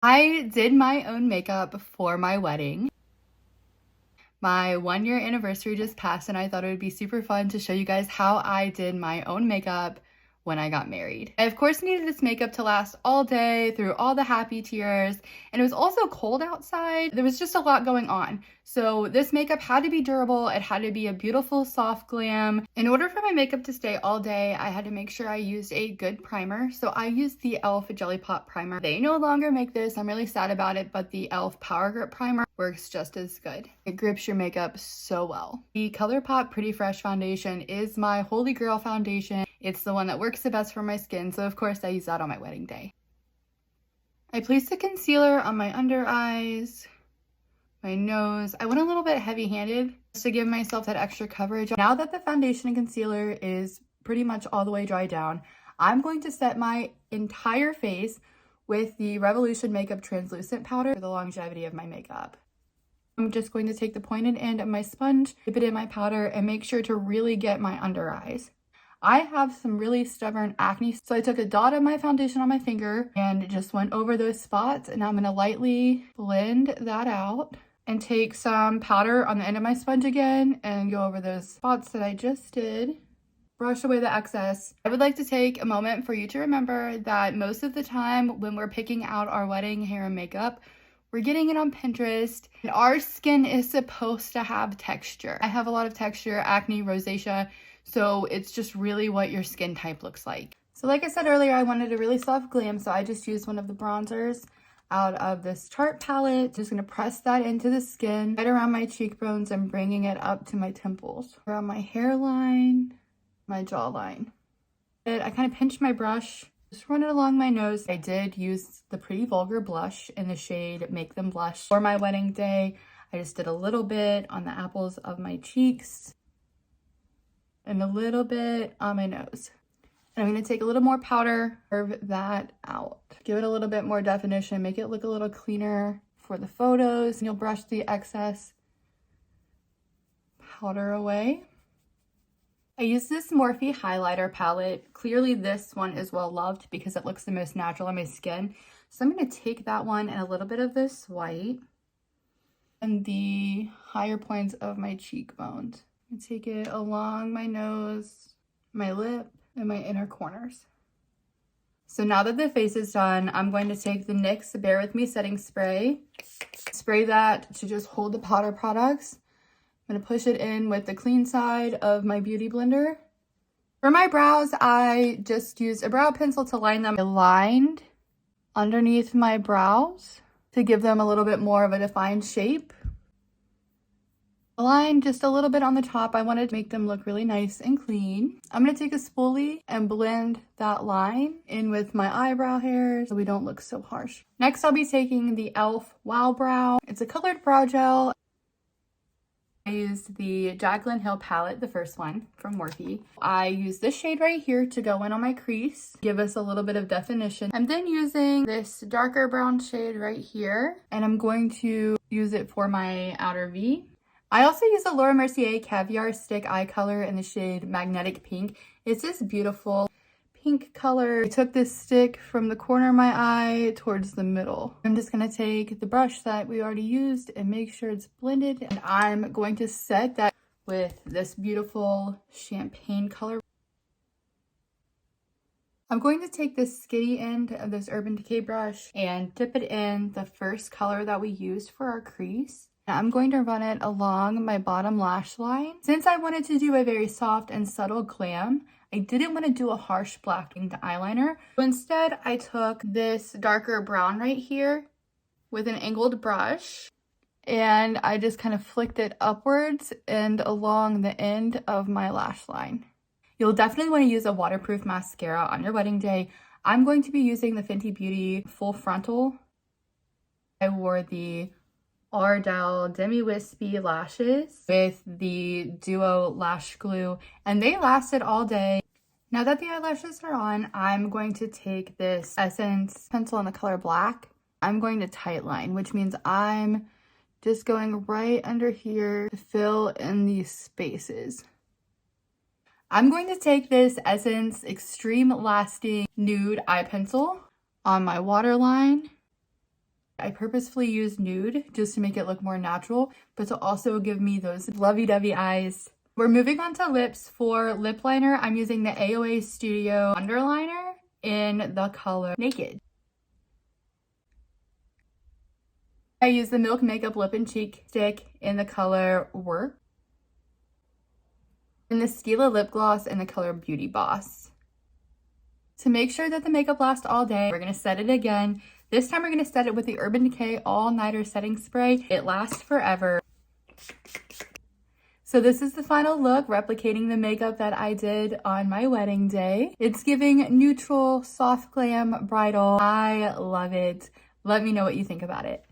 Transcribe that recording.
I did my own makeup for my wedding. My 1-year anniversary just passed and I thought it would be super fun to show you guys how I did my own makeup when I got married. I of course needed this makeup to last all day through all the happy tears, and it was also cold outside. There was just a lot going on. So this makeup had to be durable, it had to be a beautiful soft glam. In order for my makeup to stay all day, I had to make sure I used a good primer. So I used the e.l.f. Jelly Pop Primer. They no longer make this, I'm really sad about it, but the e.l.f. Power Grip Primer works just as good. It grips your makeup so well. The ColourPop Pretty Fresh foundation is my holy grail foundation. It's the one that works the best for my skin, so of course I use that on my wedding day. I placed the concealer on my under eyes, my nose. I went a little bit heavy-handed just to give myself that extra coverage. Now that the foundation and concealer is pretty much all the way dried down, I'm going to set my entire face with the Revolution Makeup Translucent Powder for the longevity of my makeup. I'm just going to take the pointed end of my sponge, dip it in my powder, and make sure to really get my under eyes. I have some really stubborn acne, so I took a dot of my foundation on my finger and just went over those spots, and I'm going to lightly blend that out and take some powder on the end of my sponge again and go over those spots that I just did. Brush away the excess. I would like to take a moment for you to remember that most of the time when we're picking out our wedding hair and makeup, we're getting it on Pinterest, and our skin is supposed to have texture. I have a lot of texture, acne, rosacea, so it's just really what your skin type looks like. So like I said earlier, I wanted a really soft glam, so I just used one of the bronzers out of this Tarte palette. Just gonna press that into the skin, right around my cheekbones and bringing it up to my temples, around my hairline, my jawline. I kind of pinched my brush, just run it along my nose. I did use the Pretty Vulgar blush in the shade Make Them Blush for my wedding day. I just did a little bit on the apples of my cheeks and a little bit on my nose. And I'm going to take a little more powder, curve that out. Give it a little bit more definition, make it look a little cleaner for the photos. And you'll brush the excess powder away. I use this Morphe highlighter palette. Clearly this one is well loved because it looks the most natural on my skin. So I'm going to take that one and a little bit of this white and the higher points of my cheekbones. And take it along my nose, my lip, and my inner corners. So now that the face is done, I'm going to take the NYX Bare With Me setting spray. Spray that to just hold the powder products. I'm going to push it in with the clean side of my beauty blender. For my brows, I just used a brow pencil to line them. I lined underneath my brows to give them a little bit more of a defined shape. Line just a little bit on the top. I wanted to make them look really nice and clean. I'm going to take a spoolie and blend that line in with my eyebrow hairs so we don't look so harsh. Next, I'll be taking the e.l.f. Wow Brow. It's a colored brow gel. I used the Jaclyn Hill palette, the first one from Morphe. I used this shade right here to go in on my crease, give us a little bit of definition. I'm then using this darker brown shade right here, and I'm going to use it for my outer V. I also use the Laura Mercier Caviar Stick Eye Color in the shade Magnetic Pink. It's this beautiful pink color. I took this stick from the corner of my eye towards the middle. I'm just going to take the brush that we already used and make sure it's blended. And I'm going to set that with this beautiful champagne color. I'm going to take this skinny end of this Urban Decay brush and dip it in the first color that we used for our crease. I'm going to run it along my bottom lash line. Since I wanted to do a very soft and subtle glam, I didn't want to do a harsh black winged eyeliner. So instead, I took this darker brown right here with an angled brush, and I just kind of flicked it upwards and along the end of my lash line. You'll definitely want to use a waterproof mascara on your wedding day. I'm going to be using the Fenty Beauty Full Frontal. I wore the Ardell Demi Wispy lashes with the Duo Lash Glue, and they lasted all day. Now that the eyelashes are on, I'm going to take this Essence pencil in the color black. I'm going to tight line, which means I'm just going right under here to fill in these spaces. I'm going to take this Essence Extreme Lasting Nude Eye Pencil on my waterline I purposefully used nude just to make it look more natural, but to also give me those lovey-dovey eyes. We're moving on to lips. For lip liner, I'm using the AOA Studio Underliner in the color Naked. I use the Milk Makeup Lip and Cheek Stick in the color Work, and the Stila Lip Gloss in the color Beauty Boss. To make sure that the makeup lasts all day, we're going to set it again. This time we're going to set it with the Urban Decay All Nighter Setting Spray. It lasts forever. So this is the final look, replicating the makeup that I did on my wedding day. It's giving neutral, soft glam bridal. I love it. Let me know what you think about it.